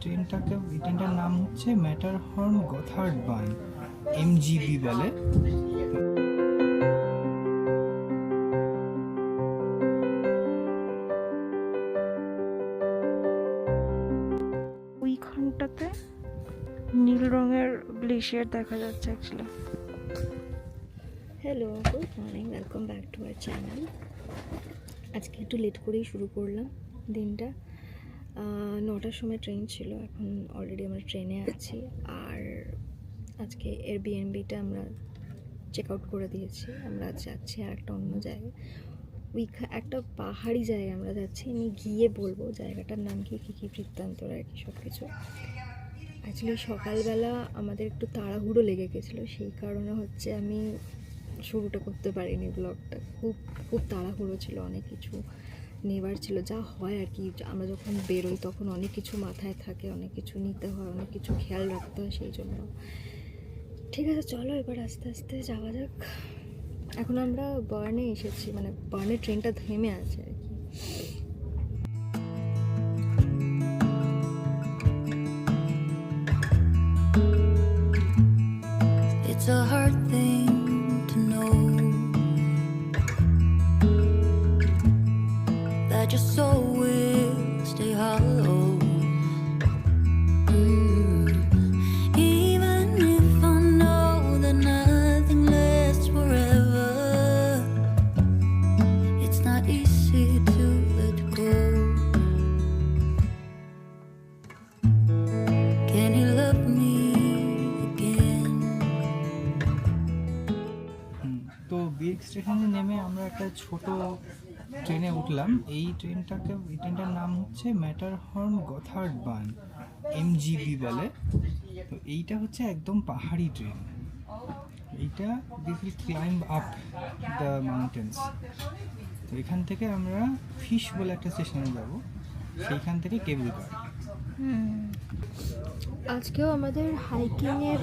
ট্রেনটার নাম হচ্ছে ম্যাটারহর্ন গথার্ড বান, এমজিবি বলে। ওইখানটাতে নীল রঙের গ্লেশিয়ার দেখা যাচ্ছে actually. Hello, good morning, welcome back to our channel. আজকে একটু লেট করেই শুরু করলাম দিনটা। 9টার সময় ট্রেন ছিল, এখন অলরেডি আমরা ট্রেনে আছি। আর আজকে এয়ারবিএনবিটা আমরা চেক আউট করে দিয়েছি। আমরা যাচ্ছি আর একটা অন্য জায়গায়, একটা পাহাড়ি জায়গায় আমরা যাচ্ছি। আমি গিয়ে বলবো জায়গাটার নাম কি, কী কী বৃত্তান্তর আর কি সব কিছু। অ্যাকচুয়ালি সকালবেলা আমাদের একটু তাড়াহুড়ো লেগে গেছিলো, সেই কারণে হচ্ছে আমি শুরুটা করতে পারিনি ব্লগটা। খুব তাড়াহুড়ো ছিল, অনেক কিছু নেবার ছিল, যা হয় আর কি। আমরা যখন বেরোই তখন অনেক কিছু মাথায় থাকে, অনেক কিছু নিতে হয়, অনেক কিছু খেয়াল রাখতে হয়, সেই জন্য। ঠিক আছে, চলো এবার আস্তে আস্তে যাওয়া যাক। এখন আমরা বার্নে এসেছি, মানে বার্নে ট্রেনটা থেমে আছে আর কি। It's a hard thing to know that your soul will stay hollow. Even if I know that nothing lasts forever, it's not easy to let go. Can you love me again? তো বীর স্টেশনে নেমে আমরা একটা ছোট ট্রেনে উঠলাম। এই ট্রেনটার নাম হচ্ছে ম্যাটারহর্ন গথার্ড বান, এমজিবি বলে। তো এইটা হচ্ছে একদম পাহাড়ি ট্রেন। এইটা will climb up the mountains. তো এখান থেকে আমরা ফিশ বলে একটা স্টেশনে যাব, সেইখান থেকে কেবল কার। আজকেও আমাদের হাইকিংয়ের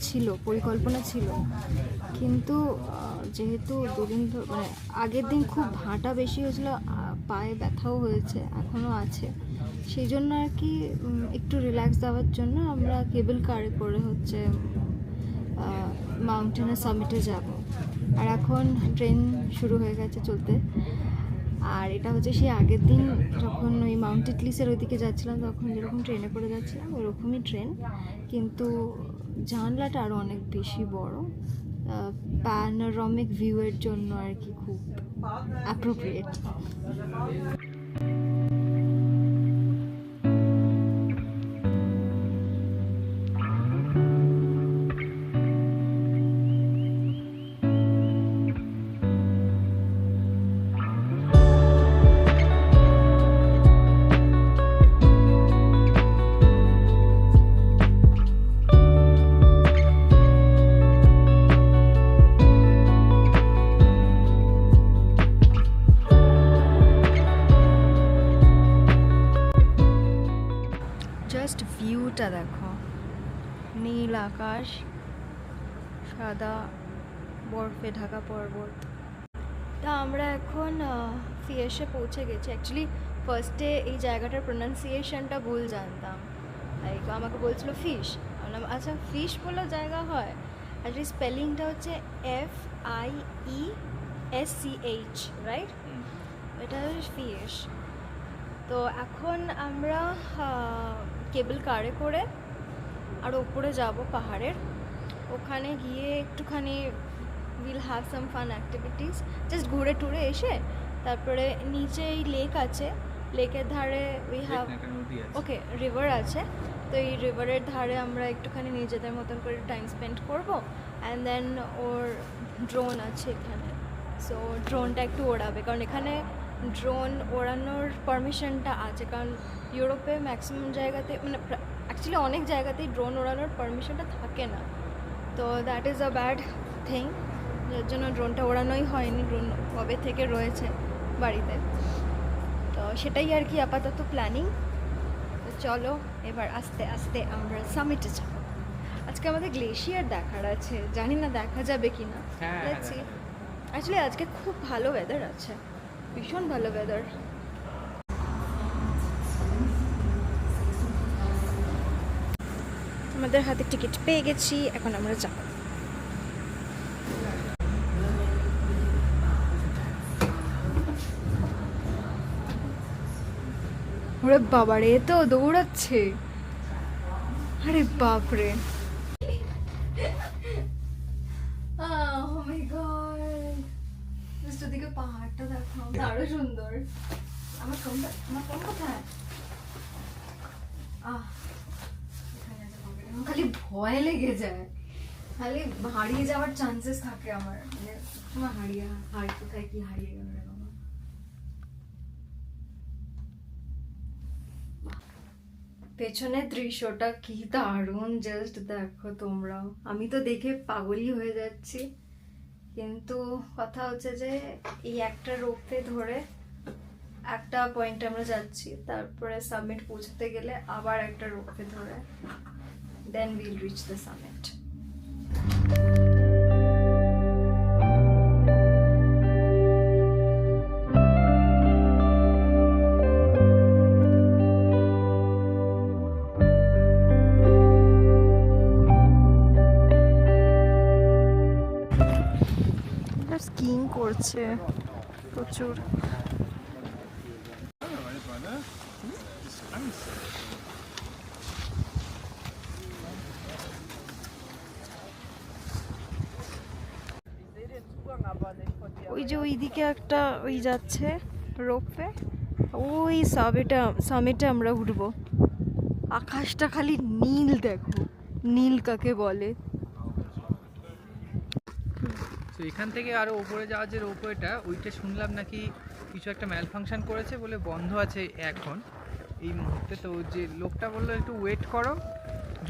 ছিল, পরিকল্পনা ছিল, কিন্তু যেহেতু দুদিন মানে আগের দিন খুব ভাঁটা বেশি হয়েছিল, পায়ে ব্যথাও হয়েছে, এখনও আছে, সেই জন্য আর কি একটু রিল্যাক্স দেওয়ার জন্য আমরা কেবল কারে করে হচ্ছে মাউন্টেনের সামিটে যাব। আর এখন ট্রেন শুরু হয়ে গেছে চলতে। আর এটা হচ্ছে সেই আগের দিন যখন ওই মাউন্ট ইটলিসের ওইদিকে যাচ্ছিলাম, তখন যেরকম ট্রেনে করে যাচ্ছিলাম ওরকমই ট্রেন, কিন্তু জানলাটা আরও অনেক বেশি বড়, প্যানোরামিক ভিউয়ের জন্য আর কি খুব অ্যাপ্রোপ্রিয়েট। জাস্ট ভিউটা দেখো, নীল আকাশ, সাদা বরফে ঢাকা পর্বত। তা আমরা এখন ফিয়েসে পৌঁছে গেছি। অ্যাকচুয়ালি ফার্স্টে এই জায়গাটার প্রোনাউন্সিয়েশনটা ভুল জানতাম, লাইক আমাকে বলছিল ফিশ, বললাম আচ্ছা ফিশ বলে জায়গা হয়। অ্যাকচুয়ালি স্পেলিংটা হচ্ছে FIESCH, রাইট? এটা হচ্ছে ফিয়েস। তো এখন আমরা কেবল কারে করে আর ওপরে যাব পাহাড়ের। ওখানে গিয়ে একটুখানি will have some fun activities, just ঘুরে টুরে এসে তারপরে নিচে এই লেক আছে, লেকের ধারে উই হ্যাভ ওকে রিভার আছে। তো এই রিভারের ধারে আমরা একটুখানি নিজেদের মতন করে টাইম স্পেন্ড করব। অ্যান্ড দেন ওর ড্রোন আছে এখানে, সো ড্রোনটা একটু ওড়াবে, কারণ এখানে ড্রোন ওড়ানোর পারমিশনটা আছে, কারণ ইউরোপে ম্যাক্সিমাম জায়গাতে, মানে অ্যাকচুয়ালি অনেক জায়গাতেই ড্রোন ওড়ানোর পারমিশনটা থাকে না। তো that is a bad thing, যার জন্য ড্রোনটা ওড়ানোই হয়নি। ড্রোন কবে থেকে রয়েছে বাড়িতে, তো সেটাই আর কি আপাতত প্ল্যানিং। তো চলো এবার আস্তে আস্তে আমরা সামিটে যাব। আজকে আমাদের গ্লেশিয়ার দেখার আছে, জানি না দেখা যাবে কি না। অ্যাকচুয়ালি আজকে খুব ভালো ওয়েদার আছে, ভীষণ ভালো ওয়েদার। আমাদের হাতে টিকিট পেয়ে গেছি, এখন আমরা যাব। ওরে বাবারে, এ তো দৌড়াচ্ছে। আরে বাপরে, oh my God! Just ওদিকে পাহাড়টা দেখো, আরো সুন্দর। আমার ফোন কোথায়? এখানে আছে pocket এ। আমার খালি ভয় লেগে যায়, খালি হারিয়ে যাওয়ার চান্সেস থাকে আমার, মানে তোমার কোথায় কি হারিয়ে গেল রে বাবা। পেছনের দৃশ্যটা কি দারুণ, জাস্ট দেখো তোমরাও। আমি তো দেখে পাগলই হয়ে যাচ্ছি, কিন্তু কথা হচ্ছে যে এই একটা রোপে ধরে একটা পয়েন্টে আমরা যাচ্ছি, তারপরে সামিট পৌঁছতে গেলে আবার একটা রোপে ধরে, then will reach the summit. Skiing করছে প্রচুর। ওই যে ওইদিকে একটা ওই যাচ্ছে রোপে, ওই সামিটে আমরা উঠবো। আকাশটা খালি নীল, দেখো নীল কাকে বলে। তো এখান থেকে আরও উপরে যাওয়ার যে রোপওয়েটা, ওইটা শুনলাম নাকি কিছু একটা ম্যাল ফাংশন করেছে বলে বন্ধ আছে এখন এই মুহূর্তে। তো যে লোকটা বললো একটু ওয়েট করো,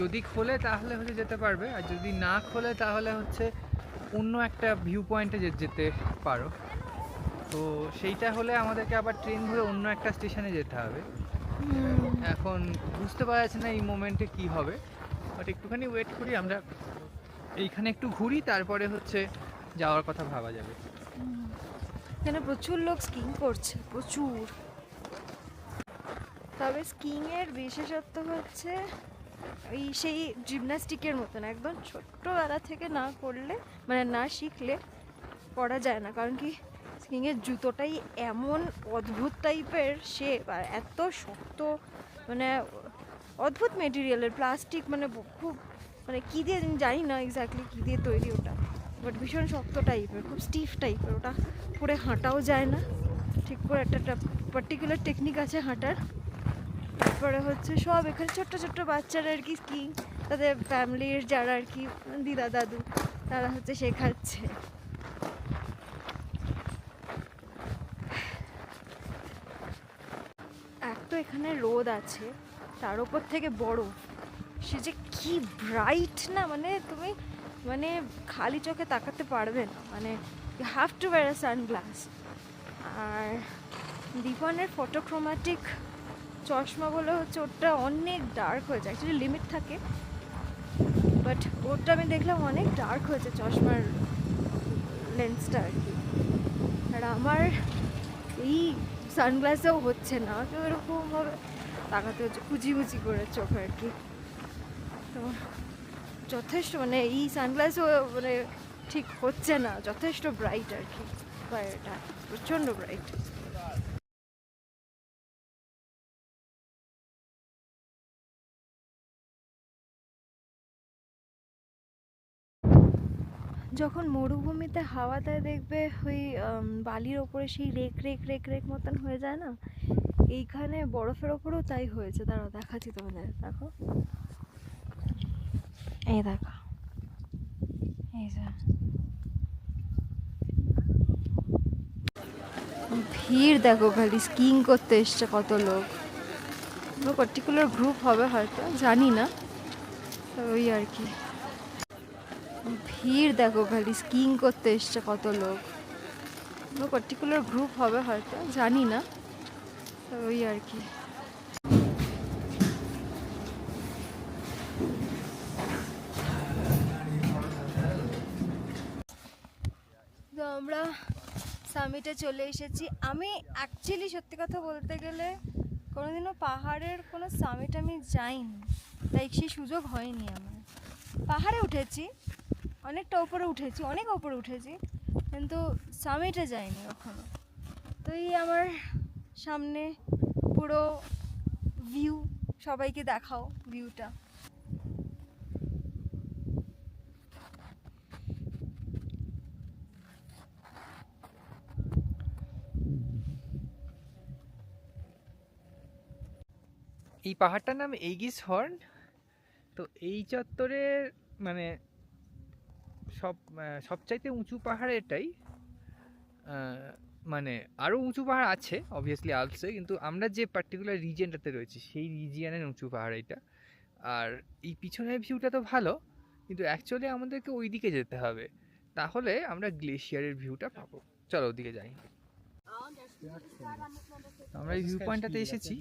যদি খোলে তাহলে হচ্ছে যেতে পারবে, আর যদি না খোলে তাহলে হচ্ছে অন্য একটা ভিউ পয়েন্টে যেতে পারো। তো সেইটা হলে আমাদেরকে আবার ট্রেন ধরে অন্য একটা স্টেশনে যেতে হবে। এখন বুঝতে পারা যাচ্ছে না এই মোমেন্টে কি হবে, বাট একটুখানি ওয়েট করি আমরা, এইখানে একটু ঘুরি, তারপরে হচ্ছে যাওয়ার কথা ভাবা যাবে। এখানে প্রচুর লোক স্কিং করছে, প্রচুর। তবে স্কিং এর বিশেষত্ব হচ্ছে ওই সেই জিমন্যাস্টিকের মতন, একদম ছোট্টবেলা থেকে না করলে, মানে না শিখলে করা যায় না। কারণ কি, স্কিং এর জুতোটাই এমন অদ্ভুত টাইপের শেপ, আর এত শক্ত, মানে অদ্ভুত মেটেরিয়ালের, প্লাস্টিক, মানে খুব, মানে কী দিয়ে জানি না এক্স্যাক্টলি কী দিয়ে তৈরি ওটা, বাট ভীষণ শক্ত টাইপের, খুব স্টিফ টাইপের। ওটা পরে হাঁটাও যায় না ঠিক করে, একটা পার্টিকুলার টেকনিক আছে হাঁটার। তারপরে হচ্ছে সব এখানে ছোট্ট ছোট্ট বাচ্চারা আর কি স্কিং, তাদের ফ্যামিলির যারা আর কি দিদা দাদু, তারা হচ্ছে শেখাচ্ছে। এক তো এখানে রোদ আছে, তার উপর থেকে বরফ, সে যে কি ব্রাইট না, মানে তুমি মানে খালি চোখে তাকাতে পারবে না, মানে you have to wear a sunglass. আর দীপনের ফটোক্রোম্যাটিক চশমা বলে হচ্ছে ওটা অনেক ডার্ক হয়ে যায়, অ্যাকচুয়ালি লিমিট থাকে, বাট ওটা আমি দেখলাম অনেক ডার্ক হয়েছে চশমার লেন্সটা আর কি। আর আমার এই সানগ্লাসেও হচ্ছে না, তো এরকমভাবে তাকাতে হচ্ছে কুচি কুচি করে চোখ আর কি। তো যথেষ্ট, মানে এই সানগ্লাসও মানে ঠিক হচ্ছে না, যথেষ্ট ব্রাইট আর কি বাইরেটা, প্রচণ্ড ব্রাইট। যখন মরুভূমিতে হাওয়া দেয় দেখবে ওই বালির ওপরে সেই রেক রেক রেক রেক মতন হয়ে যায় না, এইখানে বরফের ওপরেও তাই হয়েছে। দাঁড়াও দেখাচ্ছি তোমাদের, দেখো এই দেখো, এই যে ভিড় দেখো, খালি স্কিং করতে এসছে কত লোক। কোনো পার্টিকুলার গ্রুপ হবে হয়তো, জানি না, ওই আর কি। ভিড় দেখো, খালি স্কিং করতে এসছে কত লোক। কোনো পার্টিকুলার গ্রুপ হবে হয়তো, জানি না, ওই আর কি। তো আমরা সামিটে চলে এসেছি। আমি অ্যাকচুয়ালি সত্যি কথা বলতে গেলে কোনোদিনও পাহাড়ের কোনো সামিট আমি যাইনি, তাই সেই সুযোগ হয়নি আমার। পাহাড়ে উঠেছি, অনেকটা ওপরে উঠেছি, অনেক ওপরে উঠেছি, কিন্তু সামিটে যাইনি কখনো। তো এই আমার সামনে পুরো ভিউ, সবাইকে দেখাও ভিউটা। এই পাহাড়টার নাম এইগিস হর্ন। তো এই চত্বরের মানে সবচাইতে উঁচু পাহাড় এটাই। মানে আরও উঁচু পাহাড় আছে অবভিয়াসলি আলপসে, কিন্তু আমরা যে পার্টিকুলার রিজিয়নটাতে রয়েছি সেই রিজিয়নের উঁচু পাহাড় এটা। আর এই পিছনের ভিউটা তো ভালো, কিন্তু অ্যাকচুয়ালি আমাদেরকে ওই দিকে যেতে হবে, তাহলে আমরা গ্লেশিয়ারের ভিউটা পাবো। চলো ওদিকে যাই। আমরা এই ভিউ পয়েন্টটাতে এসেছি।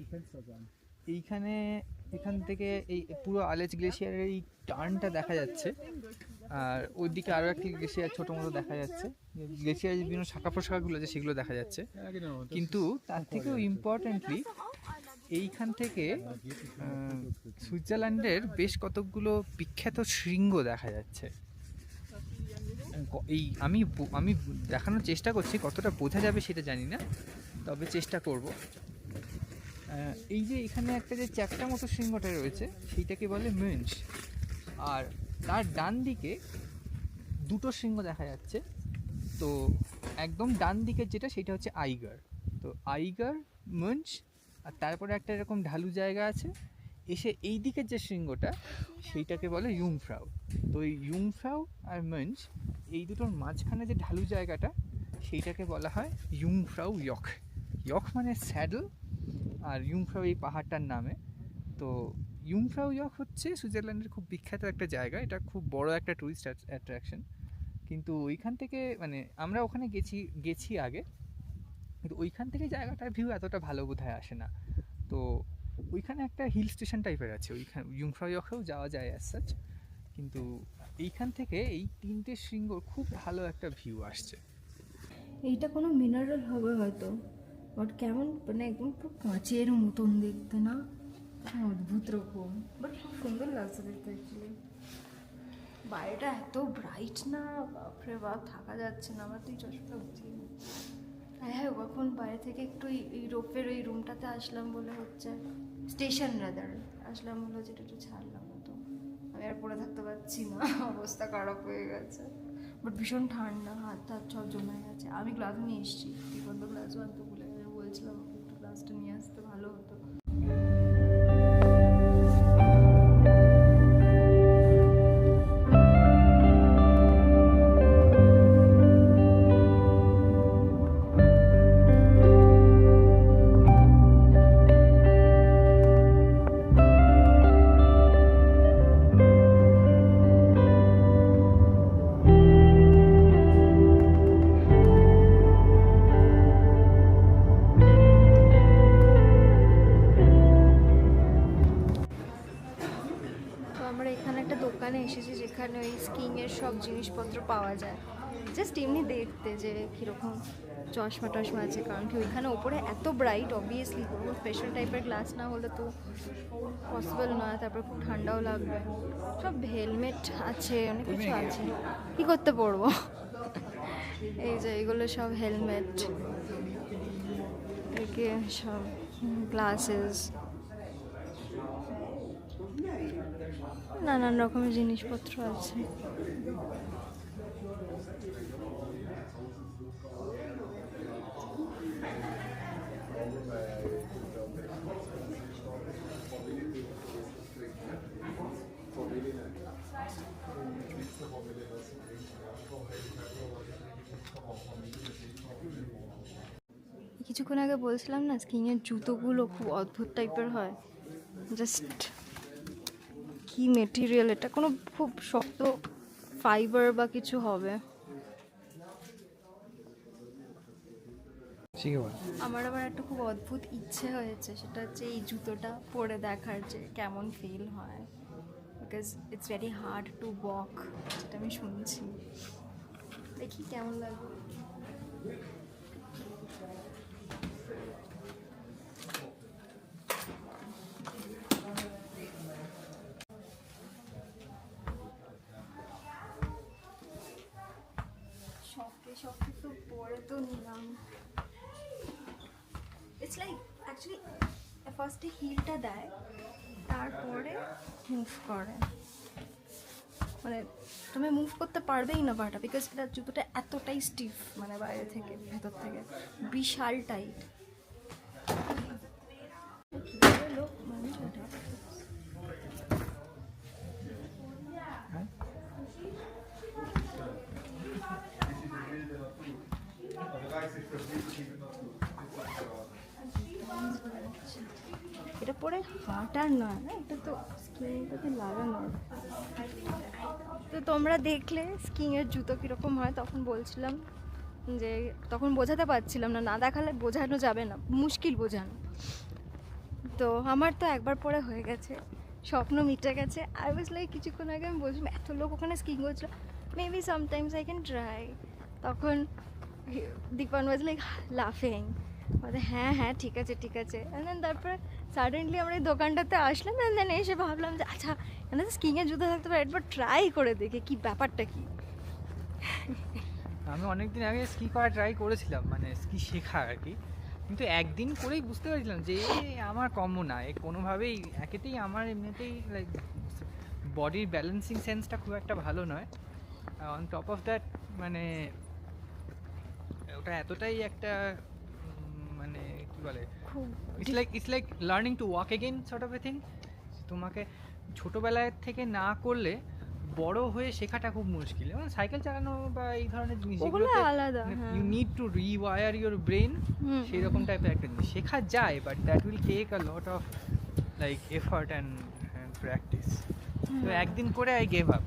এখান থেকে এই পুরো আলেচ গ্লেশিয়ারের এই টার্নটা দেখা যাচ্ছে, আর ওইদিকে আরও একটি গ্লেশিয়ার ছোটো মতো দেখা যাচ্ছে। গ্লেশিয়ারের যে বিভিন্ন শাখা প্রশাখাগুলো আছে সেগুলো দেখা যাচ্ছে, কিন্তু তার থেকেও ইম্পর্টেন্টলি এইখান থেকে সুইজারল্যান্ডের বেশ কতকগুলো বিখ্যাত শৃঙ্গ দেখা যাচ্ছে। এই আমি দেখানোর চেষ্টা করছি, কতটা বোঝা যাবে সেটা জানি না, তবে চেষ্টা করব। এই যে এখানে একটা যে চ্যাপ্টা মতো শৃঙ্গটা রয়েছে সেইটাকে বলে মেঞ্চ, আর তার ডান দিকে দুটো শৃঙ্গ দেখা যাচ্ছে। তো একদম ডান দিকের যেটা সেটা হচ্ছে আইগার। তো আইগার, মেঞ্চ, আর তারপরে একটা এরকম ঢালু জায়গা আছে। এসে এই দিকের যে শৃঙ্গটা সেইটাকে বলে ইউংফ্রাউ। তো এই ইউংফ্রাউ আর মেঞ্চ এই দুটোর মাঝখানে যে ঢালু জায়গাটা সেইটাকে বলা হয় ইউংফ্রাউ ইয়ক। ইয়ক মানে স্যাডল, আর ইউংফ্রাউ এই পাহাড়টার নামে। তো ইউংফ্রাউ ইয়ক হচ্ছে সুইজারল্যান্ডের খুব বিখ্যাত একটা জায়গা, এটা খুব বড় একটা টুরিস্ট অ্যাট্রাকশন। কিন্তু ওইখান থেকে মানে আমরা ওখানে গেছি আগে, কিন্তু ওইখান থেকে জায়গাটার ভিউ এতটা ভালো বোধহয় আসে না। তো ওইখানে একটা হিল স্টেশন টাইপের আছে, ওইখানে ইউংফ্রাউ ইয়কেও যাওয়া যায় অ্যাজ সাচ, কিন্তু এইখান থেকে এই তিনটে শৃঙ্গর খুব ভালো একটা ভিউ আসছে। এইটা কোনো মিনারেল হবে হয়তো, বাট কেমন মানে একদম পুরো কাঁচের মতন দেখতে না, অদ্ভুত রকম, বাট খুব সুন্দর লাগছে দেখতে অ্যাকচুয়ালি। বাইরেটা এত ব্রাইট না, বাপরে বাপ, থাকা যাচ্ছে না। আমার তো এই চশমাটা উঠিয়ে হ্যাঁ, এখন বাইরে থেকে একটু এই রোপের ওই রুমটাতে আসলাম বলে হচ্ছে, স্টেশন রাদার আসলাম বলে হচ্ছে একটু ছাড়লাম, তো আমি আর পরে থাকতে পারছি না, অবস্থা খারাপ হয়ে গেছে। বাট ভীষণ ঠান্ডা, হাত টাত সব জমে গেছে। আমি গ্লাস নিয়ে এসেছি, দিগন্ত গ্লাসও আনতে ভুলে গেছে, বলছিলাম একটু গ্লাসটা নিয়ে আসতে ভালো হতো। এসেছি যেখানে ওই স্কিংয়ের সব জিনিসপত্র পাওয়া যায়, জাস্ট এমনি দেখতে যে কীরকম চশমা টশমা আছে, কারণ কি ওইখানে ওপরে এত ব্রাইট, অবভিয়াসলি কোনো স্পেশাল টাইপের গ্লাস না হলে তো পসিবল নয়। তারপর খুব ঠান্ডাও লাগবে। সব হেলমেট আছে, অনেক কিছু আছে, কী করতে পড়বো। এই যে এগুলো সব হেলমেট, একে সব গ্লাসেস, নানান রকমের জিনিসপত্র আছে। কিছুক্ষণ আগে বলছিলাম না, স্কিংয়ের জুতোগুলো খুব অদ্ভুত টাইপের হয়, জাস্ট কি মেটেরিয়াল এটা, কোনো খুব শক্ত ফাইবার বা কিছু হবে। আমার আবার একটা খুব অদ্ভুত ইচ্ছে হয়েছে, সেটা হচ্ছে এই জুতোটা পরে দেখার যে কেমন ফিল হয়, because it's very hard to walk, যেটা আমি শুনছি। দেখি কেমন লাগবে। জুতো নিলাম। ইটস লাইক অ্যাকচুয়ালি ফার্স্টে হিলটা দেয়, তারপরে মুভ করে, মানে তুমি মুভ করতে পারবেই না পাটা, বিকজ এটা জুতোটা এতটাই স্টিফ, মানে বাইরে থেকে ভেতর থেকে বিশাল টাইট। লোক মানুষ এটা এটা পরে হাঁটার নয় না, এটা তো স্কিনটাতে লাগানো। তো তোমরা দেখলে স্কিংয়ের জুতো কীরকম হয়, তখন বলছিলাম যে তখন বোঝাতে পারছিলাম না, না দেখালে বোঝানো যাবে না, মুশকিল বোঝানো। তো আমার তো একবার পরে হয়ে গেছে, স্বপ্ন মিটে গেছে। আই ওয়াজ লাইক কিছুক্ষণ আগে আমি বলছিলাম এত লোক ওখানে স্কিং করছিল, maybe sometimes I can try. তখন দীপান ওয়াজ লাইক লাফিং, বলে হ্যাঁ হ্যাঁ ঠিক আছে ঠিক আছে। অ্যান্ড দেন তারপরে সাডেনলি আমরা এই দোকানটাতে আসলাম, অ্যান্ড দেন এসে ভাবলাম যে আচ্ছা এখানে তো স্কিংয়ের জুতো থাকতে পারে, একবার ট্রাই করে দেখে কি ব্যাপারটা কি। আমি অনেকদিন আগে স্কি করা ট্রাই করেছিলাম, মানে স্কি শেখা আর কি, কিন্তু একদিন করেই বুঝতে পেরেছিলাম যে আমার কম্য না, এ কোনোভাবেই একেতেই আমার এমনিতেই লাইক বডির ব্যালেন্সিং সেন্সটা খুব একটা ভালো নয়। অন টপ অফ দ্যাট মানে ওটা এতটাই একটা মানে কি বলে, খুব it's like learning to walk again sort of a thing. তোমাকে ছোটোবেলায় থেকে না করলে বড় হয়ে শেখাটা খুব মুশকিল। এবং সাইকেল চালানো বা এই ধরনের জিনিস ওগুলো আলাদা, হ্যাঁ। You need to rewire your brain, সেই রকম টাইপের একটা জিনিস শেখা যায়, but that will take a lot of like effort and practice. তো একদিন করে আই গেভ আপ,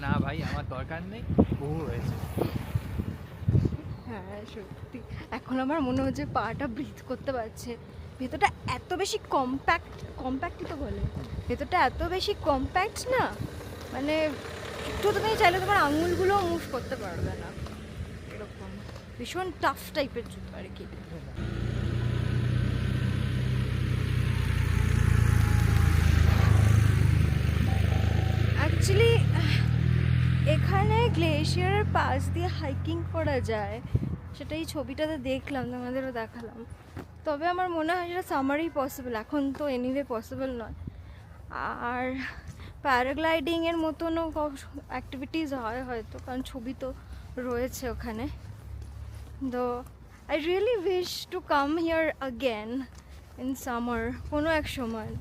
না ভাই আমার দরকার নেই, বহু হয়েছে। হ্যাঁ সত্যি এখন আমার মনে হচ্ছে পাটা ব্রিথ করতে পারছে। ভেতরটা এত বেশি কম্প্যাক্টই তো বলে, ভেতরটা এত বেশি কম্প্যাক্ট না, মানে একটু তুমি চাইলে তোমার আঙুলগুলোও মুভ করতে পারবে না, এরকম ভীষণ টাফ টাইপের জুতো আর কি। অ্যাকচুয়ালি এখানে গ্লেশিয়ারের পাশ দিয়ে হাইকিং করা যায়, সেটাই ছবিটাতে দেখলাম, তোমাদেরও দেখালাম। তবে আমার মনে হয় সেটা সামারেই পসিবল, এখন তো এনিওয়ে পসিবল নয়। আর প্যারাগ্লাইডিংয়ের মতনও অ্যাক্টিভিটিস হয় হয়তো, কারণ ছবি তো রয়েছে ওখানে। তো I really wish to come here again in summer, কোনো এক সময়,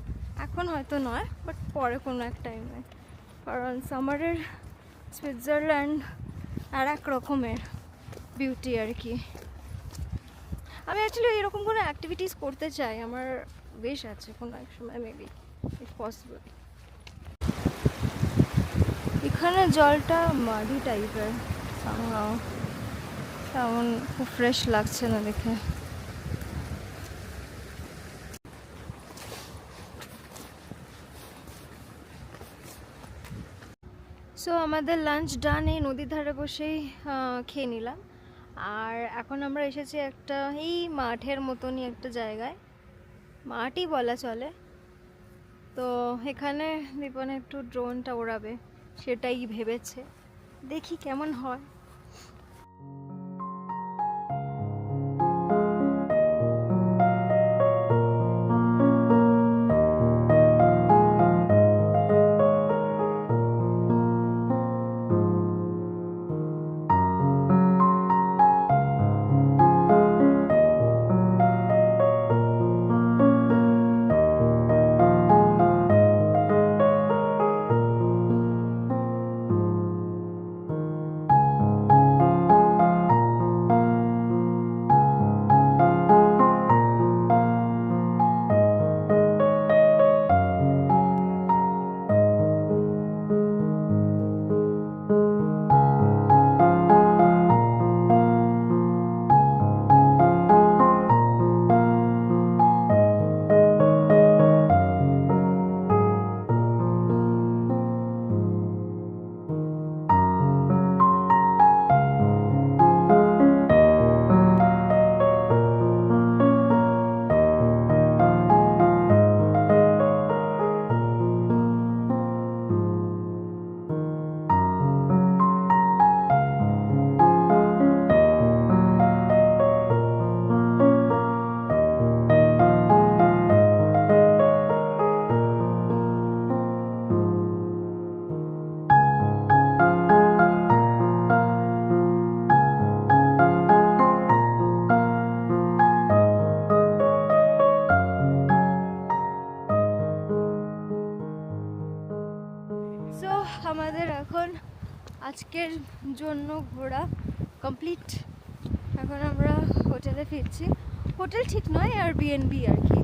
এখন হয়তো নয় বাট পরে কোনো এক টাইমে, কারণ সামারের সুইজারল্যান্ড আর এক রকমের বিউটি আর কি। আমি অ্যাকচুয়ালি এরকম কোনো অ্যাক্টিভিটিস করতে চাই, আমার বেশ আছে কোনো এক সময়, মেবি ইফ পসিবল। এখানে জলটা মাদি টাইপের, তেমন খুব ফ্রেশ লাগছে না দেখে। সো আমাদের লাঞ্চ ডান, এই নদীর ধারে বসেই খেয়ে নিলাম। আর এখন আমরা এসেছি একটা এই মাঠের মতনই একটা জায়গায়, মাঠই বলা চলে। তো এখানে দীপনে একটু ড্রোনটা ওড়াবে, সেটাই ভেবেছে, দেখি কেমন হয়। আমাদের এখন আজকের জন্য ঘোরা কমপ্লিট। এখন আমরা হোটেলে ফিরছি। হোটেল ঠিক নয়, এয়ারবিএনবি আর কি।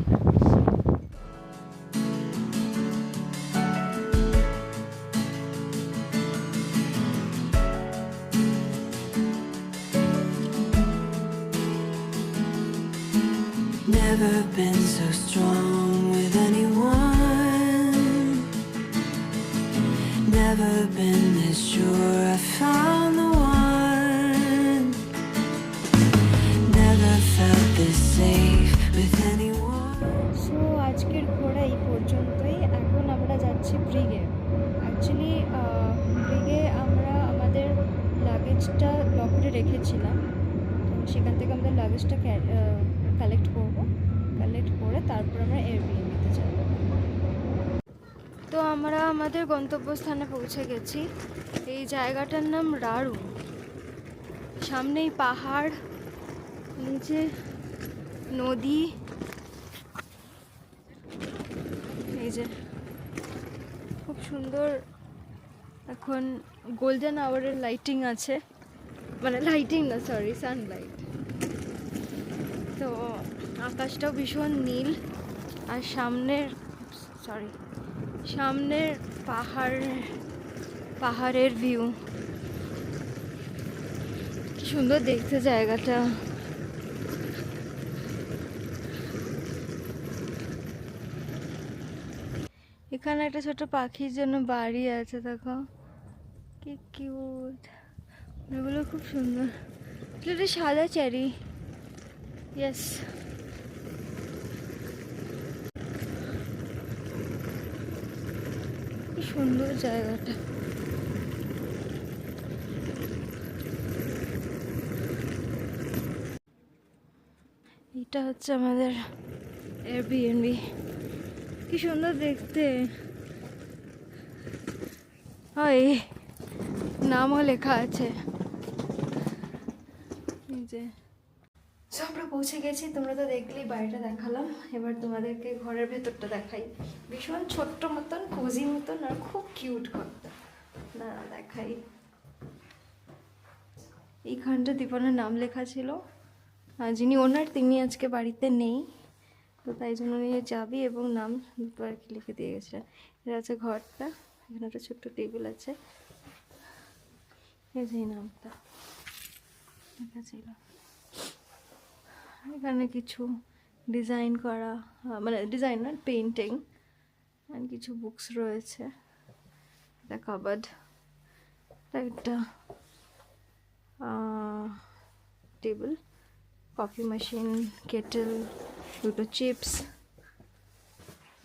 Never been so strong with anyone. Never been this sure I found the one. Never felt this safe with anyone. So আজকের ঘোরা এই পর্যন্তই। এখন আমরা যাচ্ছি ব্রিগে। অ্যাকচুয়ালি ব্রিগে আমরা আমাদের লাগেজটা লকারে রেখেছিলাম, তো সেখান থেকে আমাদের লাগেজটা কালেক্ট করবো। কালেক্ট করে তারপর আমরা এয়ারবিএনবিতে যাব। তো আমরা আমাদের গন্তব্যস্থানে পৌঁছে গেছি। এই জায়গাটার নাম রাড়ু। সামনেই পাহাড়, নিচে নদী, এই যে খুব সুন্দর। এখন গোল্ডেন আওয়ারের লাইটিং আছে, মানে লাইটিং না, সরি, সানলাইট। তো আকাশটাও ভীষণ নীল, আর সামনের পাহাড়ের ভিউ কি সুন্দর দেখতে জায়গাটা। এখানে একটা ছোট পাখির জন্য বাড়ি আছে, দেখো কি কিউট। এগুলো খুব সুন্দর। এটা সাদা চেরি, ইয়েস। কি সুন্দর জায়গাটা। এটা হচ্ছে আমাদের এয়ারবিএনবি। কি সুন্দর দেখতে। হয় নামও লেখা আছে এই যে। সো আমরা পৌঁছে গেছি। তোমরা তো দেখলেই বাড়িটা দেখালাম, এবার তোমাদেরকে ঘরের ভেতরটা দেখাই। ভীষণ ছোট্ট মতন, কোজি মতন, আর খুব কিউট ঘরটা। না দেখাই, এইখানটা দীপনের নাম লেখা ছিল, আর যিনি ওনার তিনি আজকে বাড়িতে নেই, তো তাই জন্য নিয়ে যাবি এবং নাম আর কি লিখে দিয়ে গেছিলেন। এটা আছে ঘরটা। এখানে একটা ছোট্ট টেবিল আছে, এই যে নামটা লেখা ছিল। এখানে কিছু ডিজাইন করা, মানে ডিজাইন না, পেন্টিং, আর কিছু বুকস রয়েছে। এটা কাবার্ড, একটা টেবিল, কফি মেশিন, কেটেল, দুটো চিপস।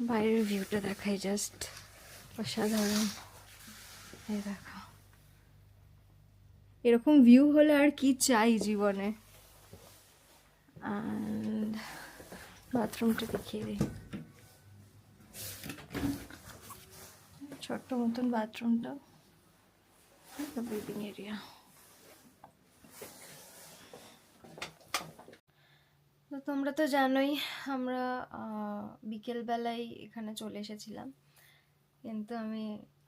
বাইরের ভিউটা দেখাই, জাস্ট অসাধারণ। এই দেখো, এরকম ভিউ হলে আর কি চাই জীবনে। অ্যান্ড বাথরুমটা দেখিয়ে দিই। ছোট্ট মতন বাথরুমটা, বেবিং এরিয়া। তো তোমরা তো জানোই আমরা বিকেলবেলায় এখানে চলে এসেছিলাম, কিন্তু আমি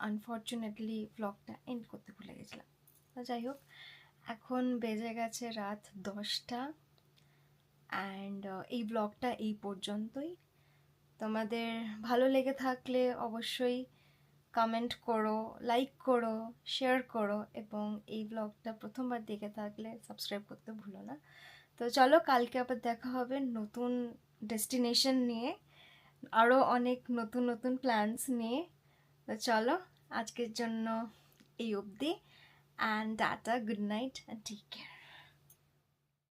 আনফর্চুনেটলি ব্লগটা এন্ড করতে ভুলে গেছিলাম। তো যাই হোক, এখন বেজে গেছে রাত 10টা, অ্যান্ড এই ব্লগটা এই পর্যন্তই। তোমাদের ভালো লেগে থাকলে অবশ্যই কমেন্ট করো, লাইক করো, শেয়ার করো, এবং এই ব্লগটা প্রথমবার দেখে থাকলে সাবস্ক্রাইব করতে ভুলো না। তো চলো, কালকে আবার দেখা হবে নতুন ডেস্টিনেশন নিয়ে, আরও অনেক নতুন নতুন প্ল্যানস নিয়ে। তো চলো, আজকের জন্য এই অবধি, and tata, good night, and take care.